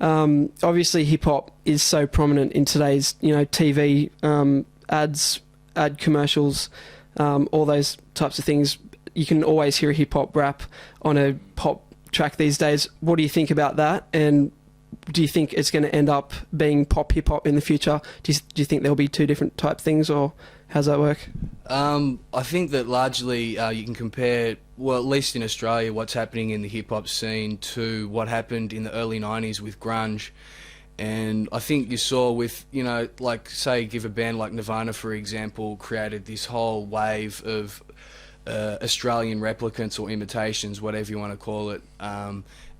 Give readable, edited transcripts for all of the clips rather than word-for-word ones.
Obviously, hip hop is so prominent in today's, TV ads, ad commercials, all those types of things. You can always hear a hip hop rap on a pop track these days. What do you think about that? And do you think it's going to end up being pop hip hop in the future? Do you think there'll be two different type things, or how's that work? I think that largely you can compare, well, at least in Australia, what's happening in the hip hop scene to what happened in the early 90s with grunge. And I think you saw with, like, say, give a band like Nirvana, for example, created this whole wave of Australian replicants or imitations, whatever you want to call it.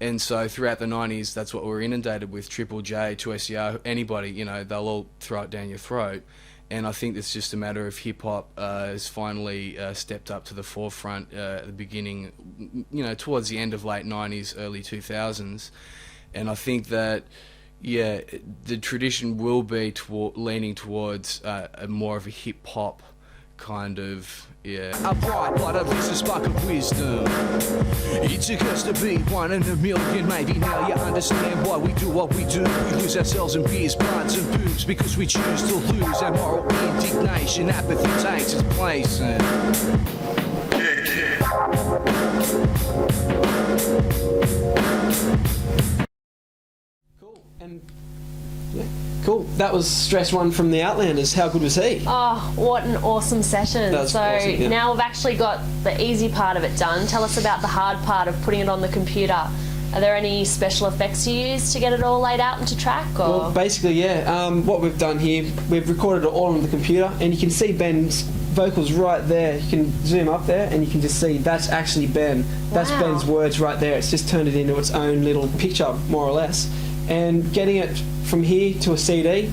And so throughout the 90s, that's what we were inundated with. Triple J, 2SER, anybody, they'll all throw it down your throat. And I think it's just a matter of hip-hop has finally stepped up to the forefront at the beginning, towards the end of late 90s, early 2000s. And I think that, the tradition will be leaning towards more of a hip-hop kind of, A bright light of this, a spark of wisdom. It took us to be one in a million. Maybe now you understand why we do what we do. We lose ourselves in beers, bloods and boobs because we choose to lose our moral indignation. Apathy takes its place and Cool. And cool. That was Stress One from the Outlanders. How good was he? Oh, what an awesome session. That was So awesome, yeah. now we've actually got the easy part of it done. Tell us about the hard part of putting it on the computer. Are there any special effects you use to get it all laid out into track? Or? Well, basically, what we've done here, we've recorded it all on the computer, and you can see Ben's vocals right there. You can zoom up there, and you can just see that's actually Ben. That's Wow. Ben's words right there. It's just turned it into its own little picture, more or less. And getting it from here to a CD,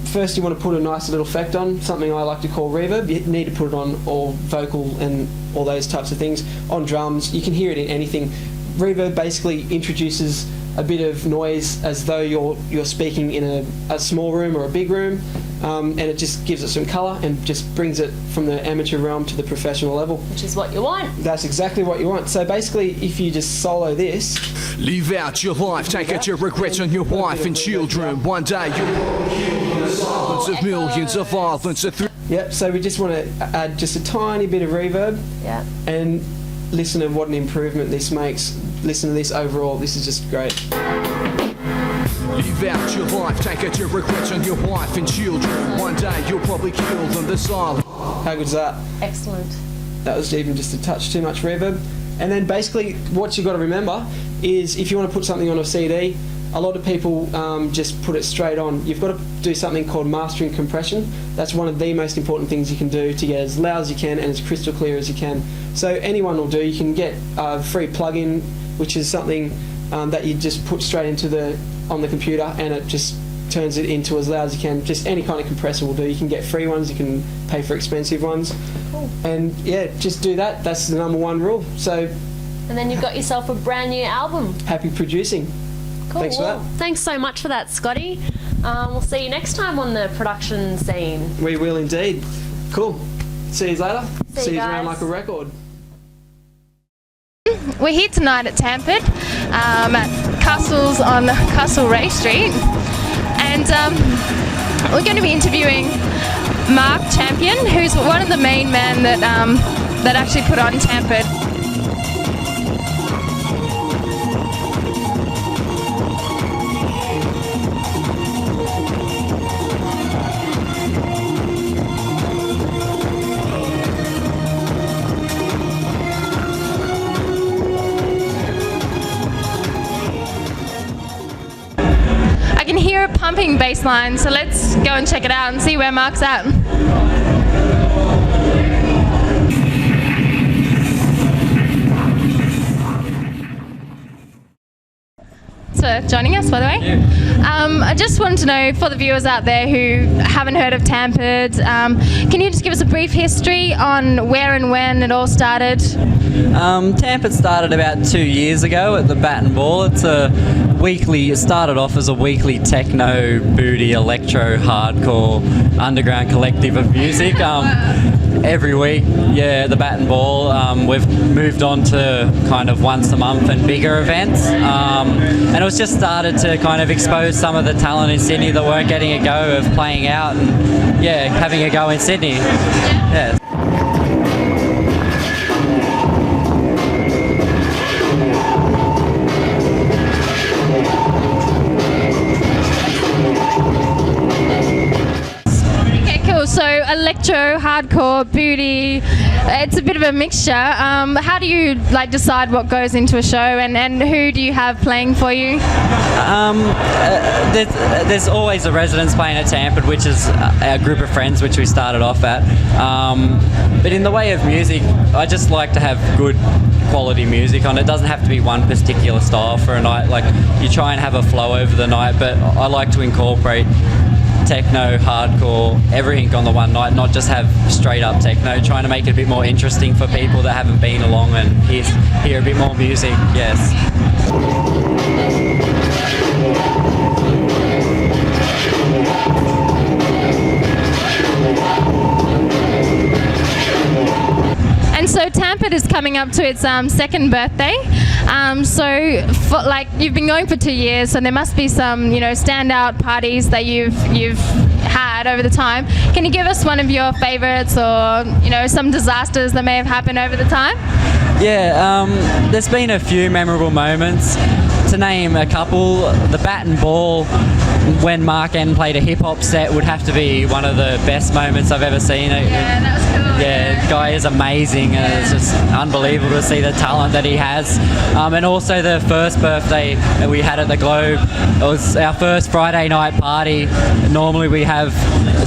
first you want to put a nice little effect on, something I like to call reverb. You need to put it on all vocal and all those types of things. On drums, you can hear it in anything. Reverb basically introduces a bit of noise as though you're speaking in a small room or a big room, and it just gives it some colour and just brings it from the amateur realm to the professional level. Which is what you want. That's exactly what you want. So basically, if you just solo this, live out your life, take out your regrets on your wife and children. One day you'll hear the silence of millions of violence. yep. So we just want to add just a tiny bit of reverb, Yeah. and listen to what an improvement this makes. Listen to this overall. This is just great. Live out your life, take out your regrets on your wife and children. One day you'll probably kill them. The silence. How good is that? Excellent. That was even just a touch too much reverb. And then basically what you've got to remember is if you want to put something on a CD, a lot of people just put it straight on. You've got to do something called mastering compression. That's one of the most important things you can do to get as loud as you can and as crystal clear as you can. So anyone will do. You can get a free plug-in, which is something that you just put straight into on the computer, and it just turns it into as loud as you can. Just any kind of compressor will do. You can get free ones, you can pay for expensive ones. Cool. And just do that. That's the number one rule. So And then you've got yourself a brand new album. happy producing. Cool. Thanks for that. Thanks so much for that, Scotty. We'll see you next time on the production scene. We will indeed. Cool. See you later. See you around guys. like a record. We're here tonight at Tampered, at Castle's on Castle Ray Street, and we're going to be interviewing Mark Champion, who's one of the main men that actually put on Tampered. I can hear a pumping bass line, so let's go and check it out and see where Mark's at. For joining us, by the way. I just wanted to know, for the viewers out there who haven't heard of Tampered, can you just give us a brief history on where and when it all started? Tampered started about 2 years ago at the Bat and Ball. It started off as a weekly techno, booty, electro, hardcore, underground collective of music. Every week, the Bat and Ball. We've moved on to kind of once a month and bigger events. And it was just started to kind of expose some of the talent in Sydney that weren't getting a go of playing out and, having a go in Sydney. Yeah. So electro, hardcore, booty, it's a bit of a mixture. How do you decide what goes into a show, and who do you have playing for you? There's always a residence playing at Tampered, which is a group of friends which we started off at. But in the way of music, I just like to have good quality music on. It doesn't have to be one particular style for a night. Like, you try and have a flow over the night, but I like to incorporate techno, hardcore, everything on the one night, not just have straight up techno, trying to make it a bit more interesting for people that haven't been along and hear a bit more music. Yes. And so Tampered is coming up to its second birthday. You've been going for 2 years, so there must be some, standout parties that you've had over the time. Can you give us one of your favourites, or some disasters that may have happened over the time? There's been a few memorable moments. To name a couple, the Bat and Ball, when Mark N played a hip-hop set, would have to be one of the best moments I've ever seen. Yeah, that was cool. The guy is amazing, and it's just unbelievable to see the talent that he has. And also the first birthday that we had at the Globe, it was our first Friday night party. Normally we have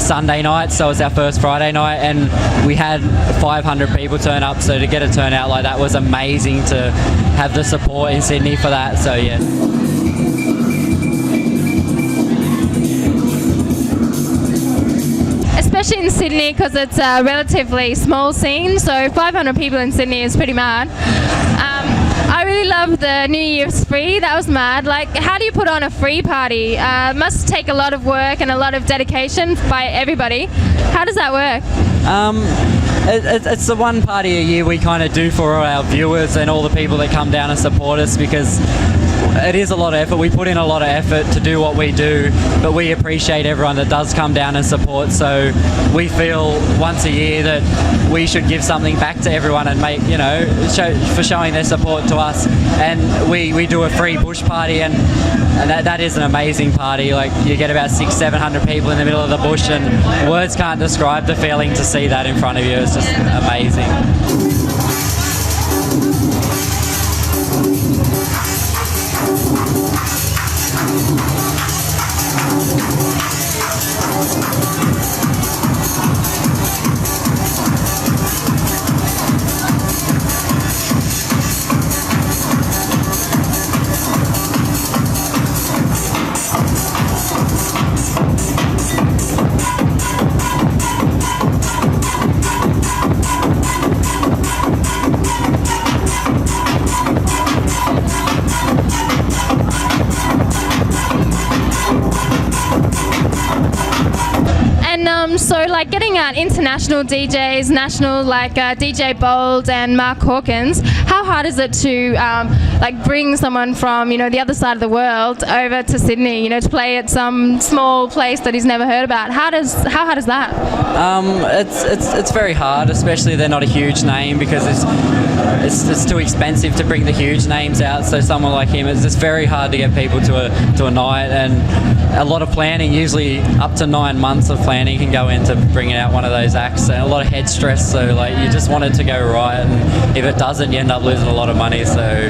Sunday nights, so it was our first Friday night, and we had 500 people turn up, so to get a turnout like that was amazing, to have the support in Sydney for that, so yeah. Especially in Sydney, because it's a relatively small scene, so 500 people in Sydney is pretty mad. I really love the New Year's free. That was mad. How do you put on a free party? Must take a lot of work and a lot of dedication by everybody. How does that work? It's the one party a year we kind of do for all our viewers and all the people that come down and support us, because it is a lot of effort. We put in a lot of effort to do what we do, but we appreciate everyone that does come down and support. So we feel once a year that we should give something back to everyone and make, for showing their support to us. And we do a free bush party, and that is an amazing party. You get about 600-700 people in the middle of the bush, and words can't describe the feeling to see that in front of you. It's just amazing. Getting out international DJs, national DJ Bold and Mark Hawkins, how hard is it to bring someone from the other side of the world over to Sydney, to play at some small place that he's never heard about? How hard is that? It's very hard, especially they're not a huge name, because it's too expensive to bring the huge names out. So someone like him, it's just very hard to get people to a night, and a lot of planning, usually up to 9 months of planning can go into bringing out one of those acts, and a lot of head stress. So you just want it to go right, and if it doesn't, you end up losing a lot of money. So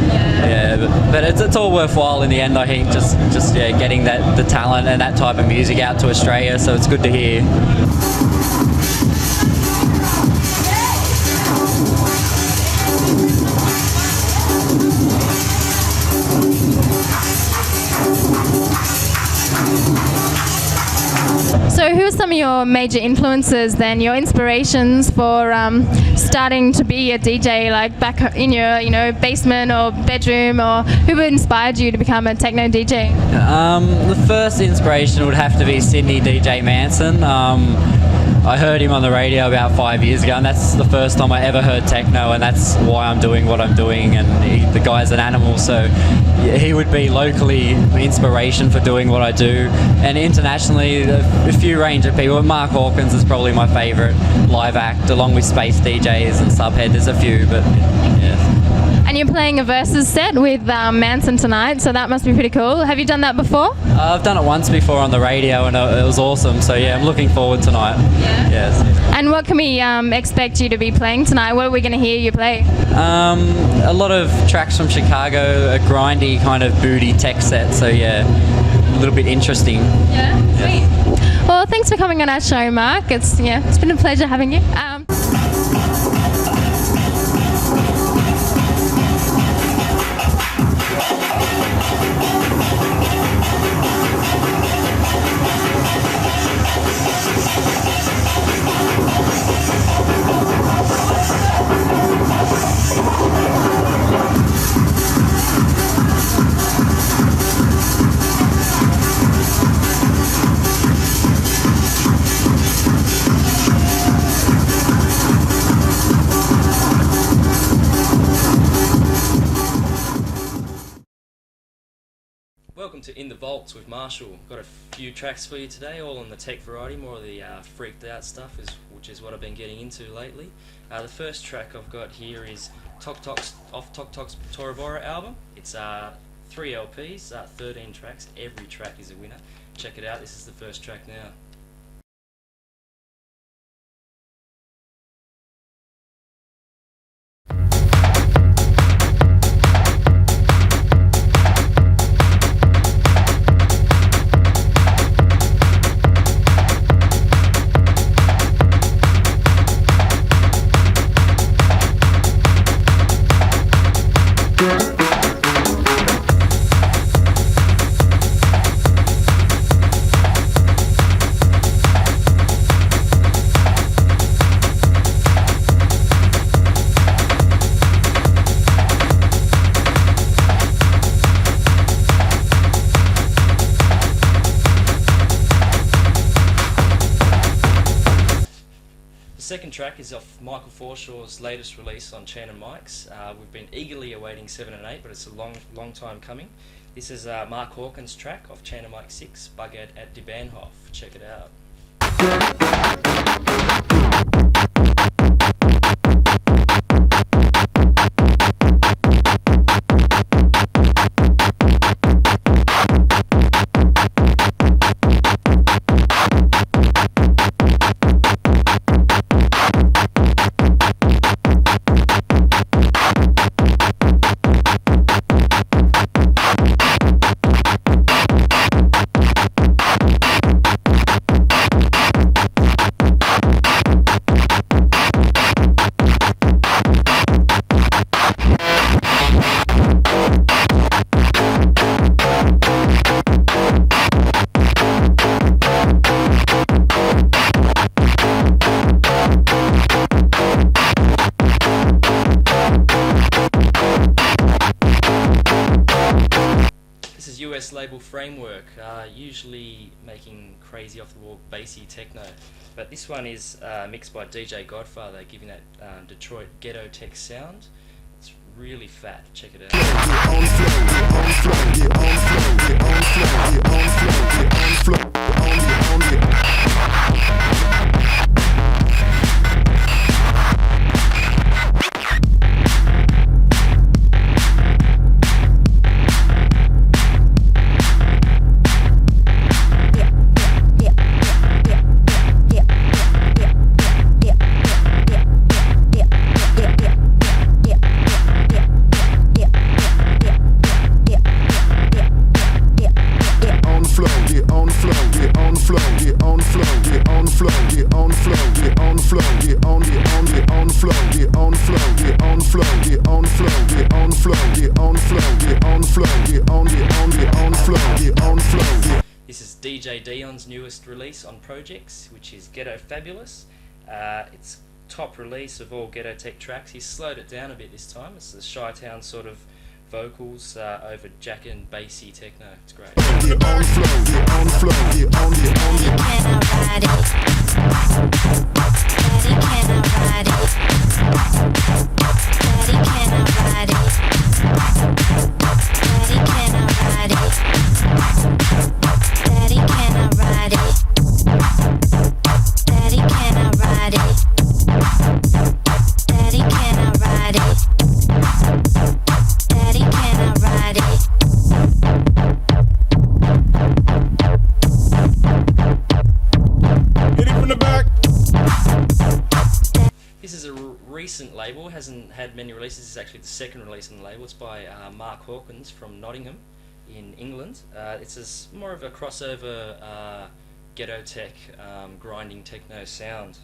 but it's all worthwhile in the end, I think. Just getting the talent and that type of music out to Australia. So it's good to hear. So who are some of your major influences then, your inspirations for starting to be a DJ, like back in your basement or bedroom, or who inspired you to become a techno DJ? The first inspiration would have to be Sydney DJ Manson. I heard him on the radio about 5 years ago, and that's the first time I ever heard techno, and that's why I'm doing what I'm doing. And the guy's an animal, so yeah, he would be locally inspiration for doing what I do. And internationally, a few range of people. Mark Hawkins is probably my favourite live act, along with Space DJs and Subhead. There's a few, but yeah. And you're playing a Versus set with Manson tonight, so that must be pretty cool. Have you done that before? I've done it once before on the radio, and it was awesome. So yeah, I'm looking forward tonight. Yeah. Yes. And what can we expect you to be playing tonight? What are we going to hear you play? A lot of tracks from Chicago, a grindy kind of booty tech set. So yeah, a little bit interesting. Yeah. Sweet. Well, thanks for coming on our show, Mark. It's been a pleasure having you. Welcome to In the Vaults with Marshall. Got a few tracks for you today, all on the tech variety, more of the freaked out stuff, which is what I've been getting into lately. The first track I've got here is Tok Tok's off Tok Tok's Tora Bora album. It's 3 LPs, 13 tracks. Every track is a winner. Check it out. This is the first track now. The second track is off Michael Forshaw's latest release on Chan and Mics. We've been eagerly awaiting 7 and 8, but it's a long time coming. This is Mark Hawkins' track off Chan and Mics 6, Bughead at Die Bahnhof. Check it out. US label Framework, usually making crazy off-the-wall bassy techno, but this one is mixed by DJ Godfather, giving that Detroit ghetto tech sound. It's really fat. Check it out. Leon's newest release on projects, which is Ghetto Fabulous. It's top release of all Ghetto Tech tracks. He's slowed it down a bit this time. It's the Chi-Town sort of vocals over jack and bassy techno. It's great. Get on the flow, get on the flow, get on the Can I ride it? Daddy, can I ride it? Daddy, can I ride it? Daddy, can I ride it? Daddy, can I ride it? Daddy, can I ride it? Daddy, can I ride it? Daddy, can I ride it? Hit it from the back. This is a recent label, hasn't had many releases. This is actually the second release on the label. It's by Mark Hawkins from Nottingham in England. It's more of a crossover ghetto tech, grinding techno sound.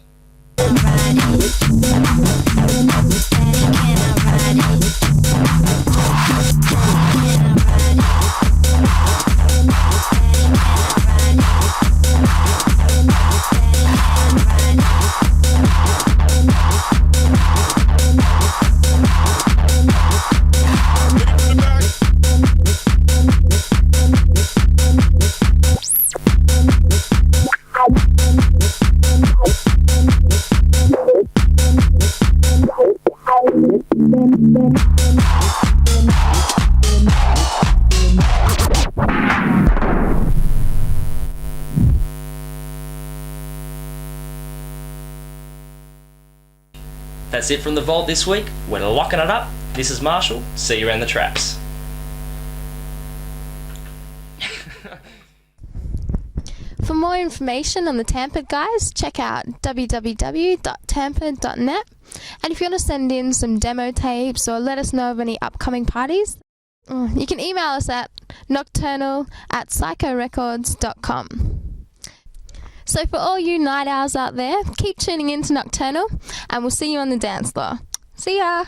That's it from the vault this week. We're locking it up. This is Marshall. See you around the traps. For more information on the Tampered guys, check out www.tampered.net. And if you want to send in some demo tapes or let us know of any upcoming parties, you can email us at nocturnal@psychorecords.com. So for all you night owls out there, keep tuning in to Nocturnal and we'll see you on the dance floor. See ya!